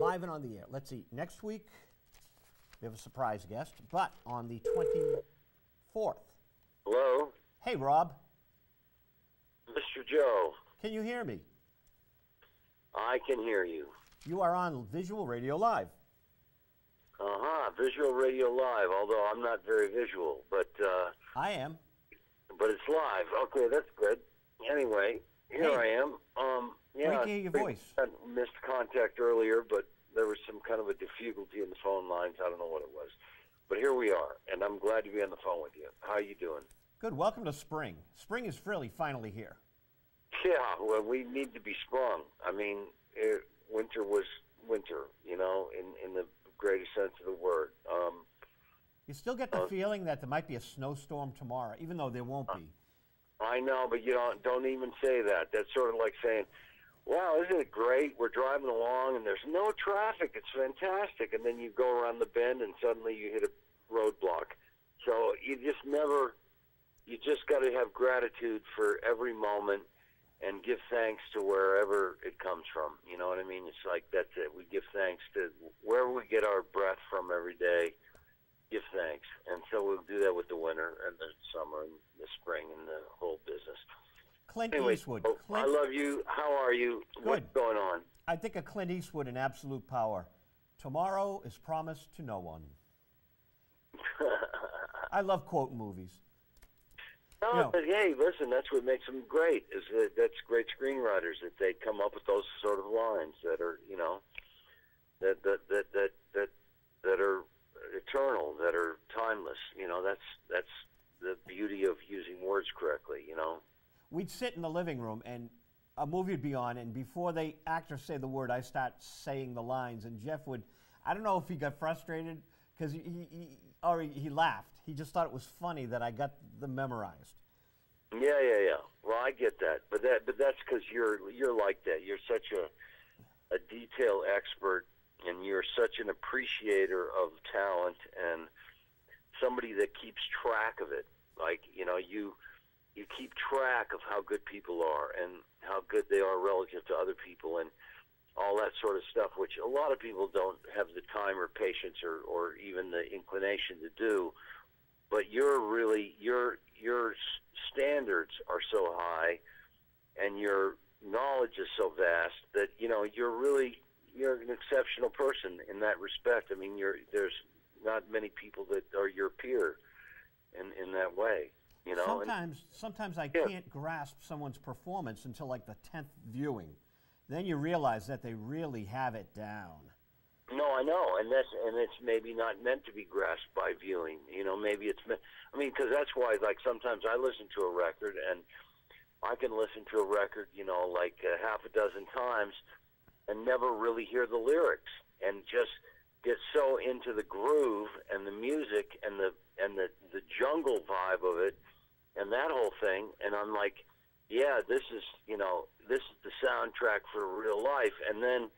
live and on the air. Let's see. Next week, we have a surprise guest, but on the 24th. Hello? Hey, Rob. Mr. Joe. Can you hear me? I can hear you. You are on Visual Radio Live. Visual Radio Live, although I'm not very visual, but... I am. But it's live. Okay, that's good. Anyway, here I am. Great to hear your voice. I missed contact earlier, but there was some kind of a difficulty in the phone lines. I don't know what it was. But here we are, and I'm glad to be on the phone with you. How are you doing? Good. Welcome to spring. Spring is really finally here. Yeah, well, we need to be sprung. I mean, winter was winter, you know, in the greatest sense of the word. You still get the feeling that there might be a snowstorm tomorrow, even though there won't be. I know, but you don't even say that. That's sort of like saying, wow, isn't it great? We're driving along and there's no traffic. It's fantastic. And then you go around the bend and suddenly you hit a roadblock. So you just got to have gratitude for every moment and give thanks to wherever it comes from. You know what I mean? It's like that's it. We give thanks to wherever we get our breath from every day. Give thanks. And so we'll do that with the winter and the summer and the spring and the whole business. Clint anyway, Eastwood. I love you. How are you? Good. What's going on? I think of Clint Eastwood in absolute power. Tomorrow is promised to no one. I love quote movies. No, but hey, listen, that's what makes them great. Is that that's great screenwriters that they come up with those sort of lines that are, you know, that are eternal, that are timeless. You know, that's the beauty of using words correctly. You know, we'd sit in the living room and a movie would be on, and before the actors say the word, I start saying the lines, and Jeff would, I don't know if he got frustrated because he laughed. He just thought it was funny that I got them memorized. Yeah. Well, I get that, but that's because you're like that. You're such a detail expert, and you're such an appreciator of talent and somebody that keeps track of it. Like, you know, you keep track of how good people are and how good they are relative to other people and all that sort of stuff, which a lot of people don't have the time or patience or even the inclination to do. But you're really, your standards are so high and your knowledge is so vast that, you know, you're an exceptional person in that respect. I mean, there's not many people that are your peer in that way, you know. Sometimes I can't grasp someone's performance until like the 10th viewing. Then you realize that they really have it down. No, I know, and it's maybe not meant to be grasped by viewing. You know, maybe it's meant. I mean, because that's why, like, sometimes I listen to a record, and I can listen to a record, you know, like half a dozen times, and never really hear the lyrics, and just get so into the groove and the music and the jungle vibe of it, and that whole thing, and I'm like, yeah, this is the soundtrack for real life, and then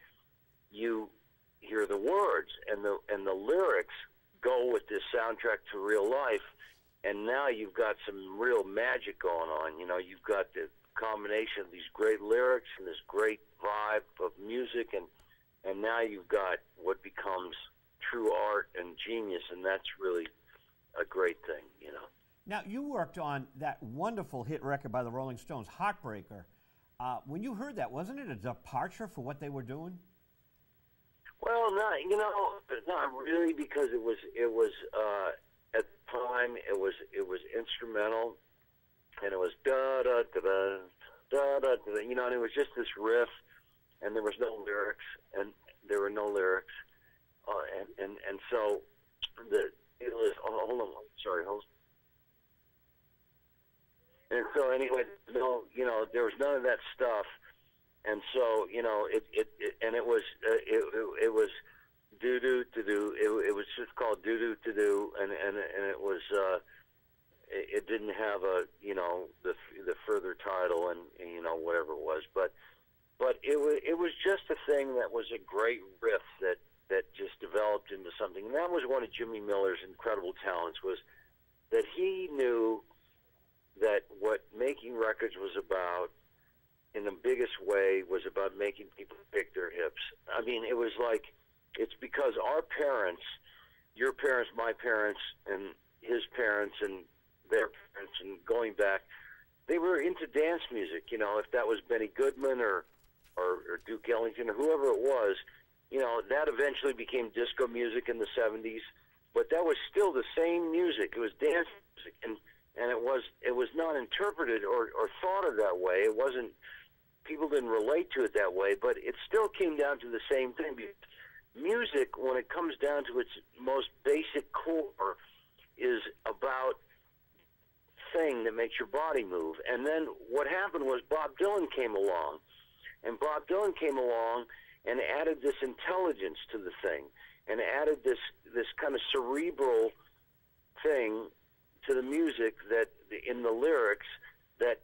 you hear the words and the lyrics go with this soundtrack to real life, and now you've got some real magic going on. You know, you've got the combination of these great lyrics and this great vibe of music, and now you've got what becomes true art and genius, and that's really a great thing, you know. Now, you worked on that wonderful hit record by the Rolling Stones, Heartbreaker. When you heard that, wasn't it a departure for what they were doing? Well, not really, because it was at the time it was instrumental, and it was da da da da da da da, you know, and it was just this riff, and there was no lyrics, and there were no lyrics, and so it was. Oh, hold on, sorry, hold. And so anyway, no, you know, there was none of that stuff. And so, you know, it was doo doo to do. It was just called doo doo to do, and it was it didn't have a, you know, the further title and you know, whatever it was, but it was just a thing that was a great riff that just developed into something. And that was one of Jimmy Miller's incredible talents, was that he knew that what making records was about, in the biggest way, was about making people pick their hips. I mean, it was like, it's because our parents, your parents, my parents, and his parents, and their parents, and going back, they were into dance music. You know, if that was Benny Goodman or Duke Ellington or whoever it was, you know, that eventually became disco music in the 70s. But that was still the same music. It was dance music, and it was not interpreted or thought of that way. It wasn't, people didn't relate to it that way, but it still came down to the same thing. Music, when it comes down to its most basic core, is about thing that makes your body move. And then what happened was Bob Dylan came along, and Bob Dylan came along and added this intelligence to the thing, and added this kind of cerebral thing to the music, that in the lyrics that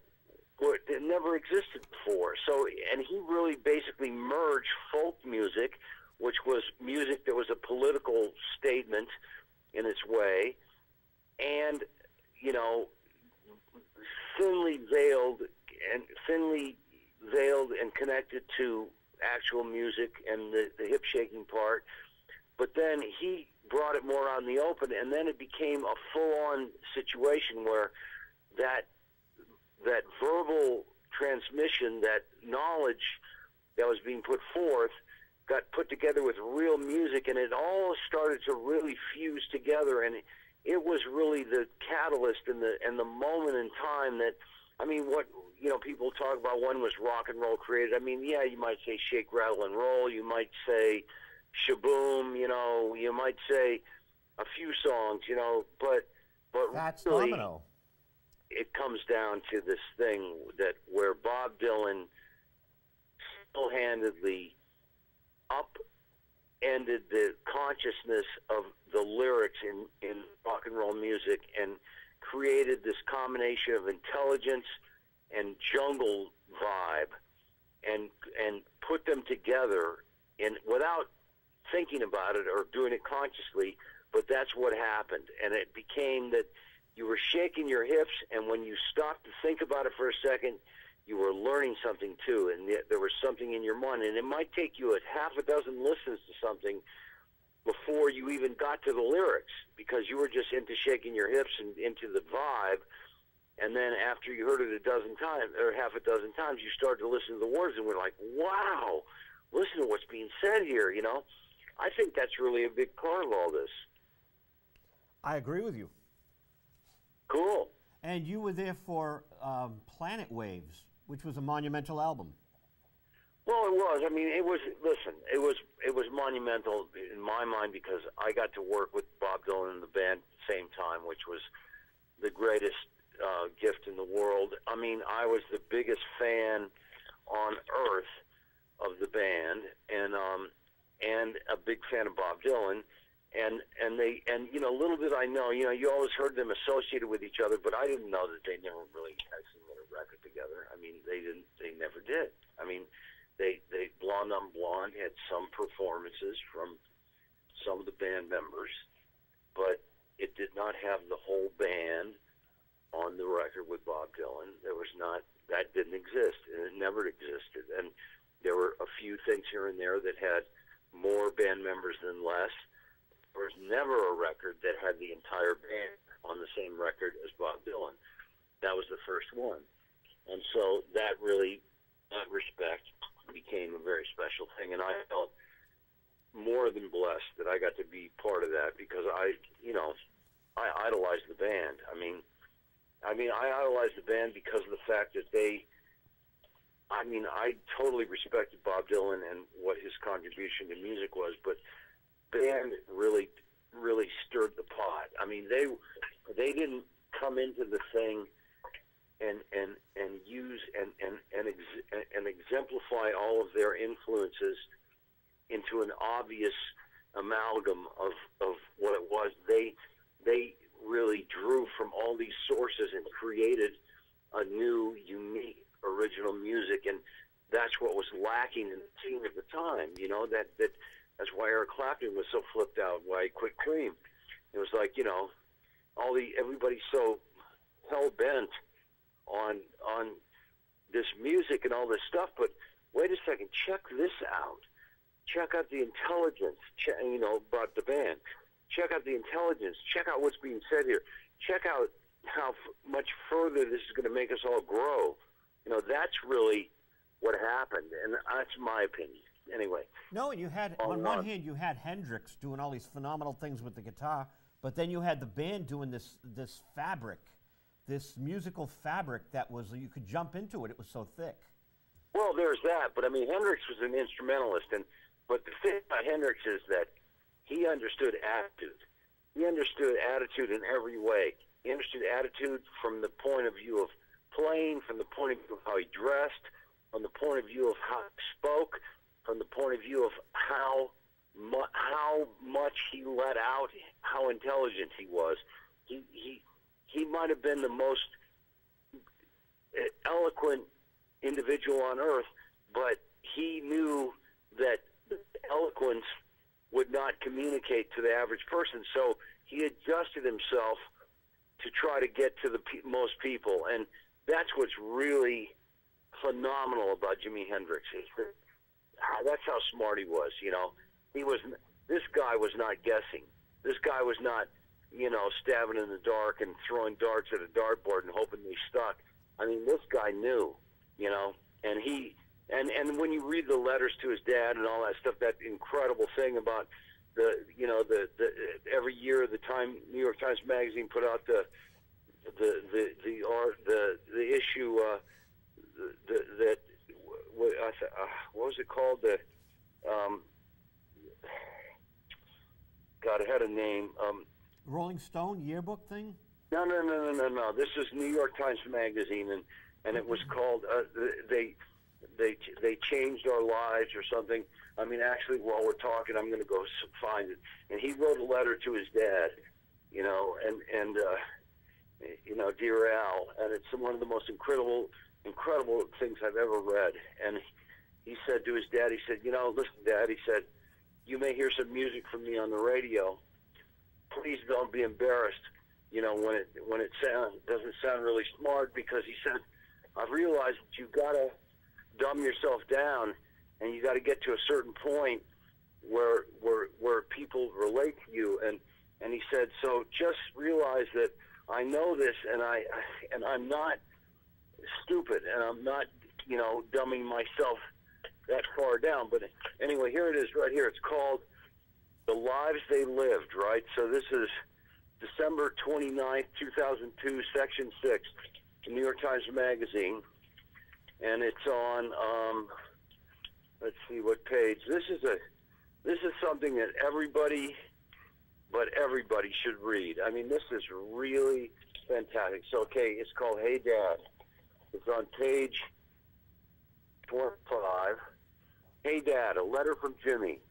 never existed before. So, and he really basically merged folk music, which was music that was a political statement in its way, and, you know, thinly veiled and connected to actual music and the hip shaking part. But then he brought it more on the open, and then it became a full-on situation where that verbal transmission, that knowledge that was being put forth, got put together with real music, and it all started to really fuse together. And it was really the catalyst and the moment in time that, I mean, what, you know, people talk about when was rock and roll created. I mean, yeah, you might say Shake, Rattle, and Roll. You might say Shaboom. You know, you might say a few songs. You know, but That's really, Domino. it comes down to this thing that where Bob Dylan single-handedly upended the consciousness of the lyrics in rock and roll music and created this combination of intelligence and jungle vibe, and put them together without thinking about it or doing it consciously, but that's what happened. And it became that you were shaking your hips, and when you stopped to think about it for a second, you were learning something too, and there was something in your mind. And it might take you a half a dozen listens to something before you even got to the lyrics, because you were just into shaking your hips and into the vibe. And then after you heard it a dozen times, or half a dozen times, you started to listen to the words and were like, wow, listen to what's being said here, you know? I think that's really a big part of all this. I agree with you. Cool. And you were there for Planet Waves, which was a monumental album. Well, it was. I mean, it was. Listen, it was monumental in my mind because I got to work with Bob Dylan and the band at the same time, which was the greatest gift in the world. I mean, I was the biggest fan on earth of the band, and a big fan of Bob Dylan. And you know, little did I know, you know, you always heard them associated with each other, but I didn't know that they never really actually made a record together. I mean, they never did. I mean, they Blonde on Blonde had some performances from some of the band members, but it did not have the whole band on the record with Bob Dylan. That didn't exist, and it never existed. And there were a few things here and there that had more band members than less. There was never a record that had the entire band on the same record as Bob Dylan. That was the first one. And so that really, that respect, became a very special thing. And I felt more than blessed that I got to be part of that, because I idolized the band. I mean, I idolized the band because of the fact that I totally respected Bob Dylan and what his contribution to music was, but band really stirred the pot. I mean, they didn't come into the thing and use and exemplify all of their influences into an obvious amalgam of what it was. They really drew from all these sources and created a new, unique, original music, and that's what was lacking in the scene at the time. You know, that's why Eric Clapton was so flipped out, why he quit Cream. It was like, you know, everybody's so hell-bent on this music and all this stuff, but wait a second, check this out. check out the intelligence, about the band. Check out the intelligence. Check out what's being said here. Check out how much further this is going to make us all grow. That's really what happened, and that's my opinion. Anyway. No, and you had, on one hand, you had Hendrix doing all these phenomenal things with the guitar, but then you had the band doing this fabric, this musical fabric that was, you could jump into it. It was so thick. Well, there's that, but I mean, Hendrix was an instrumentalist, but the thing about Hendrix is that he understood attitude. He understood attitude in every way. He understood attitude from the point of view of playing, from the point of view of how he dressed, from the point of view of how he spoke, from the point of view of how much he let out, how intelligent he was. He might have been the most eloquent individual on earth, but he knew that eloquence would not communicate to the average person, so he adjusted himself to try to get to the most people, and that's what's really phenomenal about Jimi Hendrix. That's how smart he was. This guy was not guessing. This guy was not, stabbing in the dark and throwing darts at a dartboard and hoping they stuck. I mean, this guy knew, and when you read the letters to his dad and all that stuff, that incredible thing about the every year the New York Times Magazine put out the issue what was it called? God, it had a name. Rolling Stone yearbook thing? No. This is New York Times Magazine, and it was called they changed our lives or something. I mean, actually, while we're talking, I'm going to go find it. And he wrote a letter to his dad, and Dear Al, and it's one of the most incredible things I've ever read. And he said to his dad, he said, listen, Dad, he said, you may hear some music from me on the radio. Please don't be embarrassed, when it doesn't sound really smart, because he said, I've realized that you've got to dumb yourself down, and you got to get to a certain point where people relate to you. And he said, so just realize that I know this, and I'm not stupid, and I'm not, dumbing myself that far down. But anyway, here it is right here. It's called The Lives They Lived, right? So this is December 29th, 2002, Section 6, the New York Times Magazine. And it's on, let's see what page. This is something that everybody should read. I mean, this is really fantastic. So, okay, it's called Hey Dad. It's on page 45. Hey Dad, a letter from Jimmy,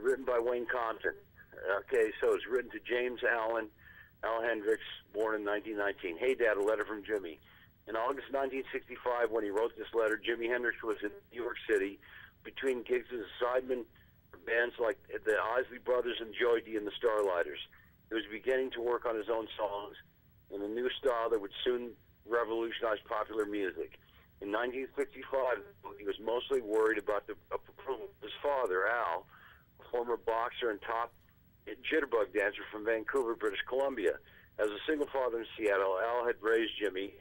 written by Wayne Compton. Okay, so it's written to James Al Hendrix, born in 1919. Hey Dad, a letter from Jimmy. In August 1965, when he wrote this letter, Jimi Hendrix was in New York City between gigs as a sideman for bands like the Isley Brothers and Joy D and the Starlighters. He was beginning to work on his own songs in a new style that would soon revolutionize popular music. In 1965, he was mostly worried about the approval of his father, Al, a former boxer and top jitterbug dancer from Vancouver, British Columbia. As a single father in Seattle, Al had raised Jimmy,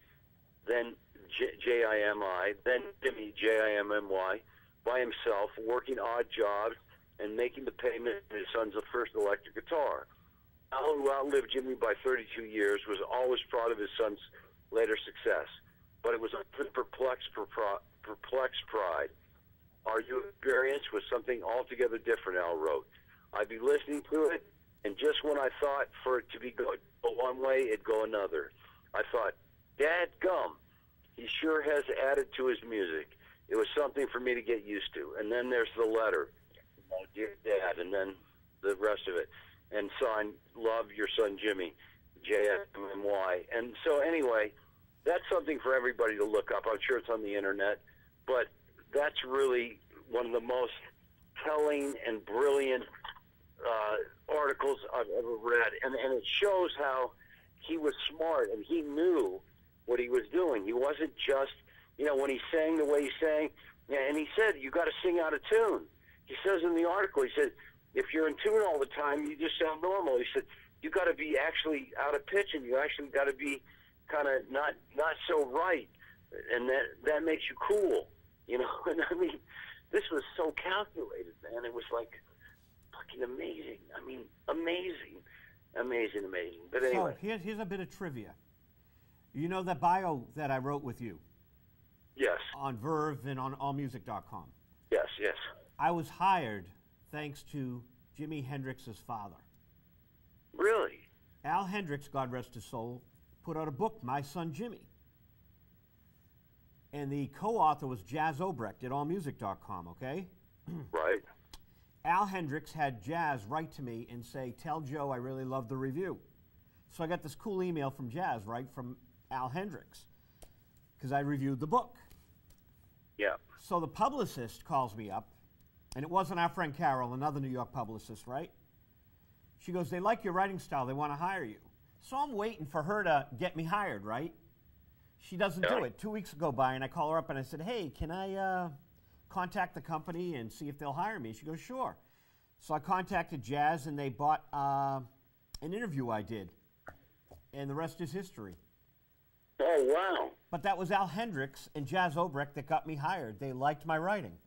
then J-I-M-I, then Jimmy, J-I-M-M-Y, by himself, working odd jobs and making the payment for his son's first electric guitar. Al, who outlived Jimmy by 32 years, was always proud of his son's later success, but it was a perplexed pride. Our new experience was something altogether different, Al wrote. I'd be listening to it, and just when I thought for it to go one way, it'd go another. I thought, dadgum, he sure has added to his music. It was something for me to get used to. And then there's the letter, Dear Dad, and then the rest of it. And signed, love, your son Jimmy, J-M-M-Y. And so anyway, that's something for everybody to look up. I'm sure it's on the internet. But that's really one of the most telling and brilliant articles I've ever read. And it shows how he was smart and he knew what he was doing. He wasn't just, when he sang the way he sang, and he said, you got to sing out of tune. he says in the article, he said, if you're in tune all the time, you just sound normal. He said, you got to be actually out of pitch, and you actually got to be kind of not so right, and that makes you cool, you know. And I mean, this was so calculated, man. It was like fucking amazing. I mean, amazing. But anyway. So here's a bit of trivia. You know the bio that I wrote with you? Yes. On Verve and on AllMusic.com. Yes. I was hired thanks to Jimi Hendrix's father. Really? Al Hendrix, God rest his soul, put out a book, My Son Jimmy. And the co-author was Jazz Obrecht at AllMusic.com, okay? Right. Al Hendrix had Jazz write to me and say, tell Joe I really love the review. So I got this cool email from Jazz, right, from Al Hendrix, because I reviewed the book. Yeah. So the publicist calls me up, and it wasn't our friend Carol, another New York publicist, right? She goes, they like your writing style, they want to hire you. So I'm waiting for her to get me hired, right? She doesn't do it. 2 weeks go by, and I call her up, and I said, hey, can I contact the company and see if they'll hire me? She goes, sure. So I contacted Jazz, and they bought an interview I did, and the rest is history. Oh, wow. But that was Al Hendrix and Jazz Obrecht that got me hired. They liked my writing.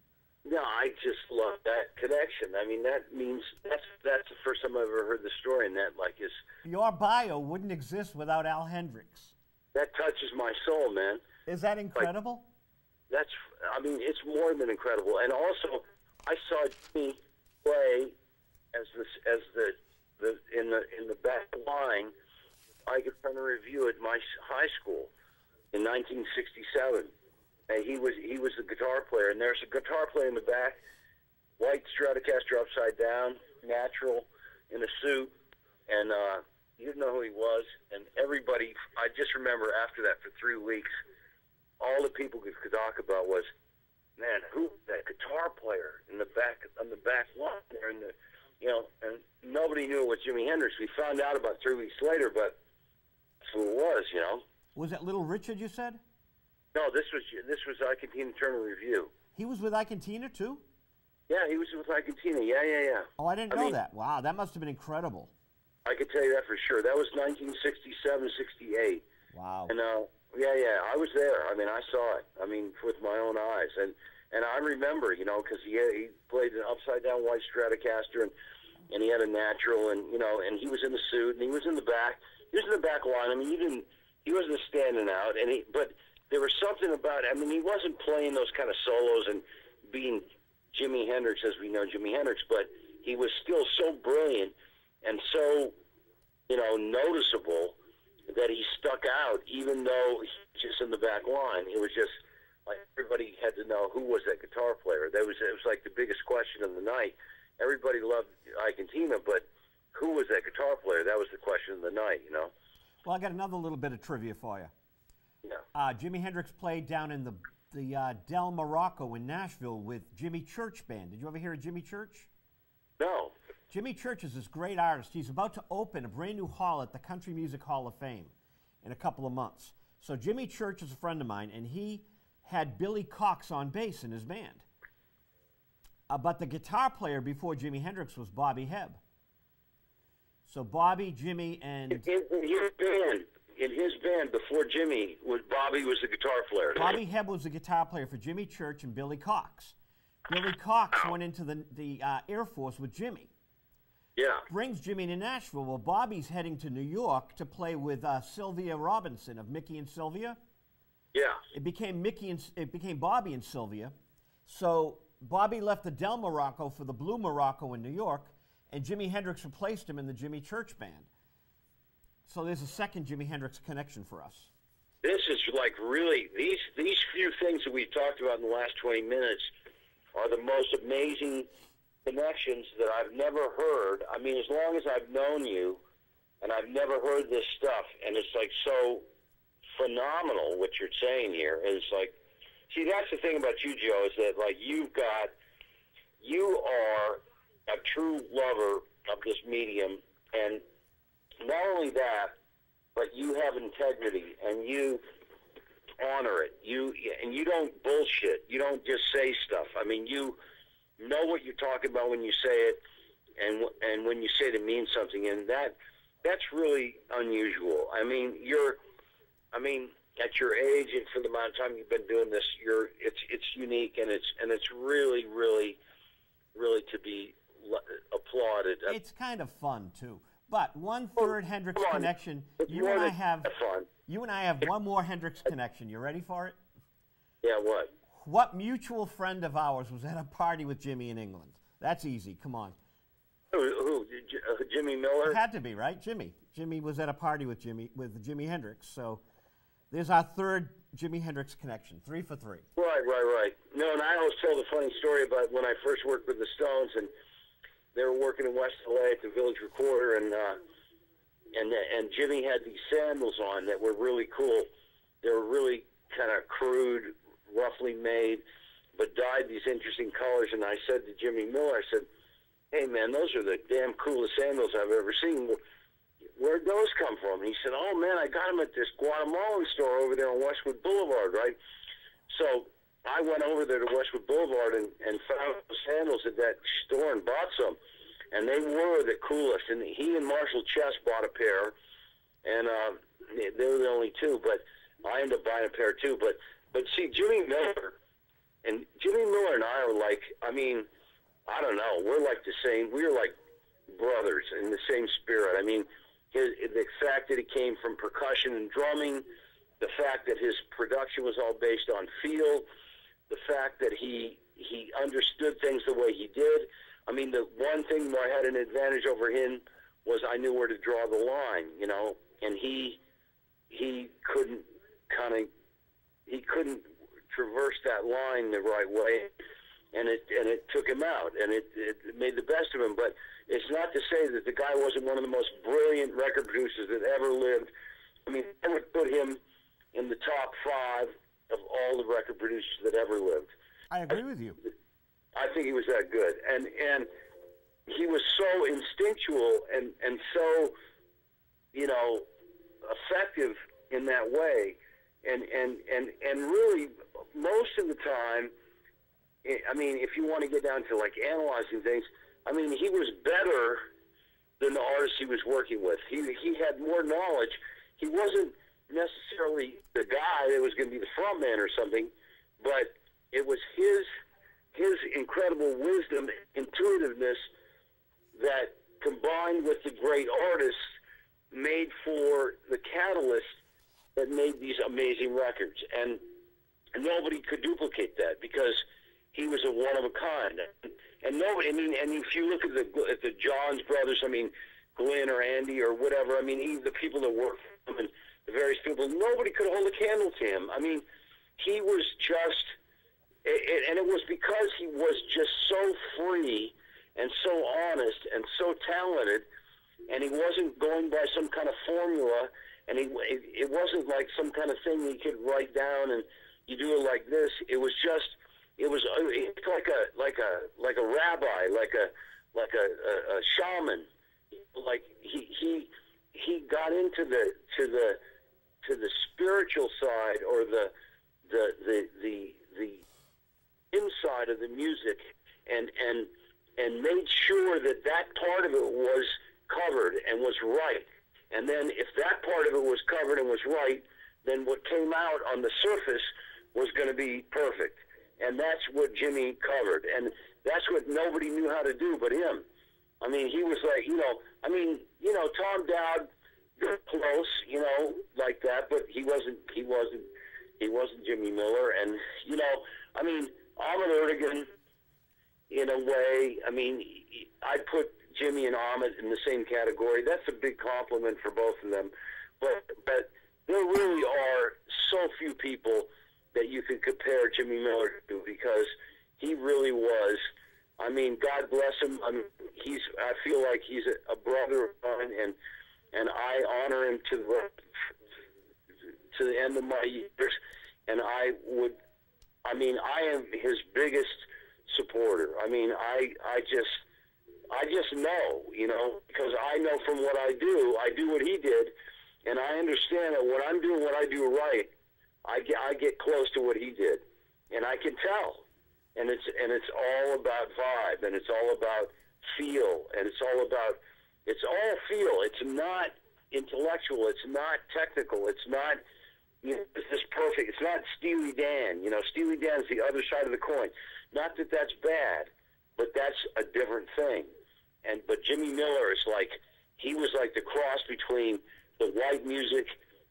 No, I just love that connection. I mean, that means that's the first time I've ever heard the story, and that like is your bio wouldn't exist without Al Hendrix. That touches my soul, man. Is that incredible? Like, I mean, it's more than incredible. And also, I saw Jimmy play as the in the back line. I could run a review at my high school in 1967. And he was the guitar player, and there's a guitar player in the back, white Stratocaster upside down, natural, in a suit, and you didn't know who he was, and everybody, I just remember after that for 3 weeks, all the people could talk about was, man, who that guitar player in the back on the back line there, and and nobody knew it was Jimi Hendrix. We found out about 3 weeks later, but that's who it was, you know. Was it Little Richard? You said. No, this was Ike and Tina Turner Review. He was with Ike and Tina too? Yeah, he was with Ike and Tina. Yeah. Oh, I didn't know that. Wow, that must have been incredible. I could tell you that for sure. That was 1967, 68. Wow. And yeah, I was there. I mean, I saw it. I mean, with my own eyes. And I remember, because he played an upside down white Stratocaster, and he had a natural, and and he was in the suit, and he was in the back. He was in the back line. I mean, he wasn't standing out, but there was something about it. I mean, he wasn't playing those kind of solos and being Jimi Hendrix as we know Jimi Hendrix, but he was still so brilliant and so, noticeable that he stuck out, even though he was just in the back line. It was just like everybody had to know who was that guitar player. It was like the biggest question of the night. Everybody loved Ike and Tina, but who was that guitar player? That was the question of the night, Well, I got another little bit of trivia for you. Yeah. Jimi Hendrix played down in the Del Morocco in Nashville with Jimmy Church Band. Did you ever hear of Jimmy Church? No. Jimmy Church is this great artist. He's about to open a brand new hall at the Country Music Hall of Fame in a couple of months. So Jimmy Church is a friend of mine, and he had Billy Cox on bass in his band. But the guitar player before Jimi Hendrix was Bobby Hebb. So Bobby, Jimmy, and... In his band, before Jimmy, Bobby was the guitar player. Bobby Hebb was the guitar player for Jimmy Church and Billy Cox. Billy Cox went into the Air Force with Jimmy. Yeah. Brings Jimmy to Nashville. Well, Bobby's heading to New York to play with Sylvia Robinson of Mickey and Sylvia. Yeah. It became Bobby and Sylvia. So Bobby left the Del Morocco for the Blue Morocco in New York, and Jimi Hendrix replaced him in the Jimmy Church Band. So there's a second Jimi Hendrix connection for us. This is like really, these few things that we've talked about in the last 20 minutes are the most amazing connections that I've never heard. I mean, as long as I've known you, and I've never heard this stuff, and it's like so phenomenal what you're saying here. And it's like, see, that's the thing about you, Joe, is that like you are a true lover of this medium, and not only that, but you have integrity and you honor it. You don't bullshit. You don't just say stuff. I mean, you know what you're talking about when you say it, and when you say it, it means something, and that's really unusual. I mean, at your age and for the amount of time you've been doing this, it's unique, and it's really, really, really to be applauded. It's kind of fun too. But one third Hendrix connection. You and I have one more Hendrix connection. You ready for it? Yeah, what? What mutual friend of ours was at a party with Jimmy in England? That's easy. Come on. Who? Jimmy Miller? It had to be, right? Jimmy. Jimmy was at a party with Jimi Hendrix. So there's our third Jimi Hendrix connection. 3 for 3. Right. No, and I always tell the funny story about when I first worked with the Stones, and they were working in West LA at the Village Recorder, and Jimmy had these sandals on that were really cool. They were really kind of crude, roughly made, but dyed these interesting colors. And I said to Jimmy Miller, I said, "Hey man, those are the damn coolest sandals I've ever seen. Where'd those come from?" And he said, "Oh man, I got them at this Guatemalan store over there on Westwood Boulevard, right?" So I went over there to Westwood Boulevard and found the sandals at that store and bought some. And they were the coolest. And he and Marshall Chess bought a pair, and they were the only two. But I ended up buying a pair too. But see, Jimmy Miller and I are like, I mean, I don't know, we're like the same. We're like brothers in the same spirit. I mean, the fact that he came from percussion and drumming, the fact that his production was all based on feel, the fact that he understood things the way he did. I mean, the one thing where I had an advantage over him was I knew where to draw the line, you know, and he couldn't traverse that line the right way, and it took him out, and it made the best of him. But it's not to say that the guy wasn't one of the most brilliant record producers that ever lived. I mean, I would put him in the top 5 of all the record producers that ever lived. I agree with you. I think he was that good, and he was so instinctual and so, you know, effective in that way, and really most of the time, I mean, if you want to get down to like analyzing things, I mean, he was better than the artists he was working with. He had more knowledge. He wasn't necessarily the guy that was going to be the front man or something, but it was his incredible wisdom, intuitiveness that combined with the great artists made for the catalyst that made these amazing records. And nobody could duplicate that because he was a one of a kind. And nobody, I mean, and if you look at the Johns brothers, I mean, Glenn or Andy or whatever, I mean, even the people that work for him and the various people, nobody could hold a candle to him. I mean, he was just, and it was because he was just so free and so honest and so talented, and he wasn't going by some kind of formula, and it wasn't like some kind of thing he could write down and you do it like this. It was just, it was like a rabbi, like a shaman. Like he got into the spiritual side or the inside of the music and made sure that part of it was covered and was right. And then if that part of it was covered and was right, then what came out on the surface was going to be perfect. And that's what Jimmy covered. And that's what nobody knew how to do but him. I mean, he was like, Tom Dowd got close, like that, but he wasn't Jimmy Miller. And, I mean, Ahmet Ertegun, in a way, I mean, I'd put Jimmy and Ahmet in the same category. That's a big compliment for both of them. But there really are so few people that you can compare Jimmy Miller to because he really was. I mean, God bless him. I mean, I feel like he's a brother of mine, and I honor him to the end of my years. And I am his biggest supporter. I mean, I just know, because I know from what I do what he did, and I understand that when I'm doing what I do right, I get close to what he did, and I can tell. and it's all about vibe, and it's all about feel, and it's all feel. It's not intellectual. It's not technical. It's not, it's just perfect. It's not Steely Dan. Steely Dan's the other side of the coin. Not that that's bad, but that's a different thing. But Jimmy Miller is he was like the cross between the white music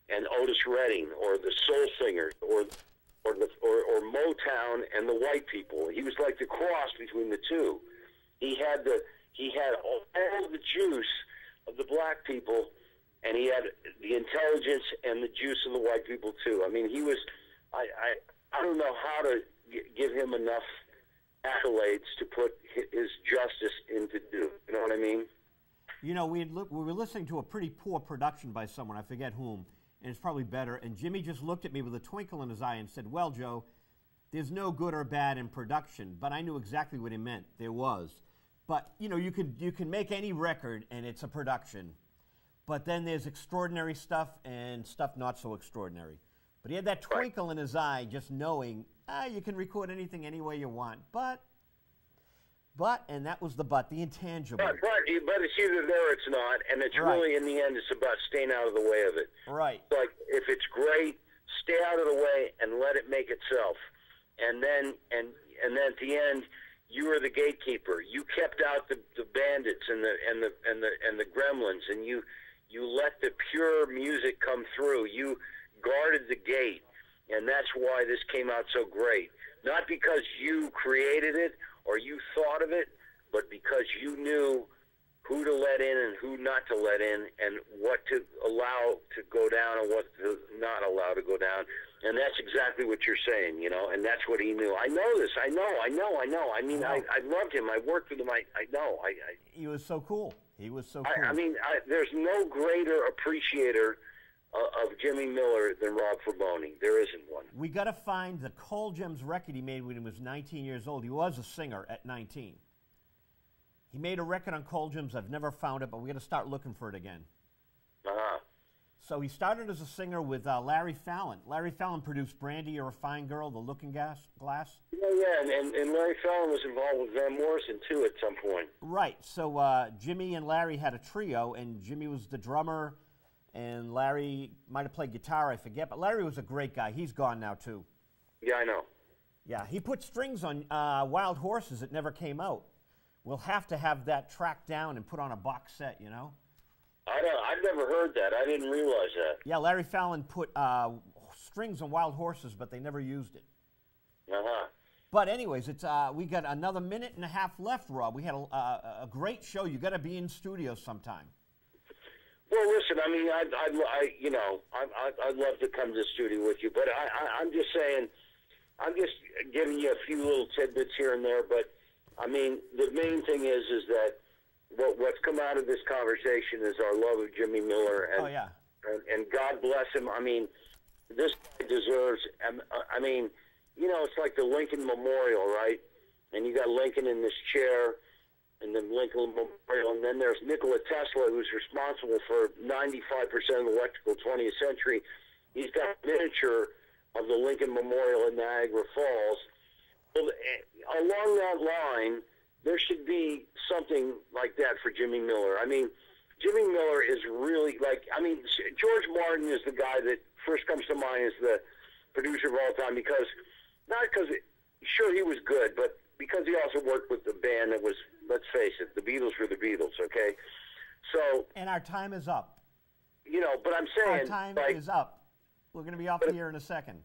and Otis Redding, or the soul singers, or Motown and the white people. He was like the cross between the two. He had all the juice of the black people, and he had the intelligence and the juice of the white people too. I mean, he was. I don't know how to give him enough accolades to put his justice into do. You know what I mean? We were listening to a pretty poor production by someone, I forget whom, and it's probably better. And Jimmy just looked at me with a twinkle in his eye and said, "Well, Joe, there's no good or bad in production," but I knew exactly what he meant. There was. But, you can make any record and it's a production. But then there's extraordinary stuff and stuff not so extraordinary. But he had that twinkle in his eye, just knowing, you can record anything any way you want. But, and that was the intangible. But it's either there or it's not, and it's really, in the end, it's about staying out of the way of it. Right. Like, if it's great, stay out of the way and let it make itself. And then at the end, you were the gatekeeper. You kept out the bandits and the gremlins, and you let the pure music come through. You guarded the gate, and that's why this came out so great. Not because you created it or you thought of it, but because you knew who to let in and who not to let in, and what to allow to go down and what to not allow to go down. And that's exactly what you're saying, and that's what he knew. I know this. I know. I mean, I loved him. I worked with him. I know. He was so cool. He was so cool. I mean, there's no greater appreciator of Jimmy Miller than Rob Fraboni. There isn't one. We got to find the Cole Gems record he made when he was 19 years old. He was a singer at 19. He made a record on Cole Gems. I've never found it, but we got to start looking for it again. Uh-huh. So he started as a singer with Larry Fallon. Larry Fallon produced Brandy, You're a Fine Girl, The Looking Glass. Yeah, and Larry Fallon was involved with Van Morrison, too, at some point. Right. So Jimmy and Larry had a trio, and Jimmy was the drummer, and Larry might have played guitar, I forget. But Larry was a great guy. He's gone now, too. Yeah, I know. Yeah, he put strings on Wild Horses that never came out. We'll have to have that tracked down and put on a box set, I've never heard that. I didn't realize that. Yeah, Larry Fallon put strings on Wild Horses, but they never used it. Uh-huh. But anyways, it's we got another minute and a half left, Rob. We had a great show. You got to be in studio sometime. Well, listen, I mean, I'd love to come to the studio with you, but I'm just saying, I'm just giving you a few little tidbits here and there. But I mean, the main thing is that what's come out of this conversation is our love of Jimmy Miller, and and God bless him. I mean, this guy deserves. I mean, it's like the Lincoln Memorial, right? And you got Lincoln in this chair, and then Lincoln Memorial, and then there's Nikola Tesla, who's responsible for 95% of the electrical 20th century. He's got a miniature of the Lincoln Memorial in Niagara Falls. Well, along that line, there should be something like that for Jimmy Miller. I mean, Jimmy Miller is really George Martin is the guy that first comes to mind as the producer of all time, sure, he was good, but because he also worked with the band that was, let's face it, the Beatles were the Beatles, okay? So. And our time is up. But I'm saying. Our time is up. We're going to be off the air in a second.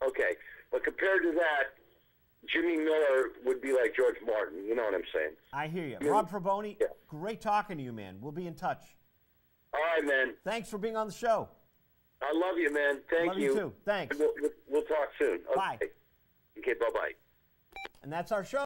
Okay. But compared to that, Jimmy Miller would be like George Martin. You know what I'm saying? I hear you. Rob Fraboni, great talking to you, man. We'll be in touch. All right, man. Thanks for being on the show. I love you, man. Thank you. Love you, too. Thanks. We'll talk soon. Okay. Bye. Okay, bye-bye. And that's our show.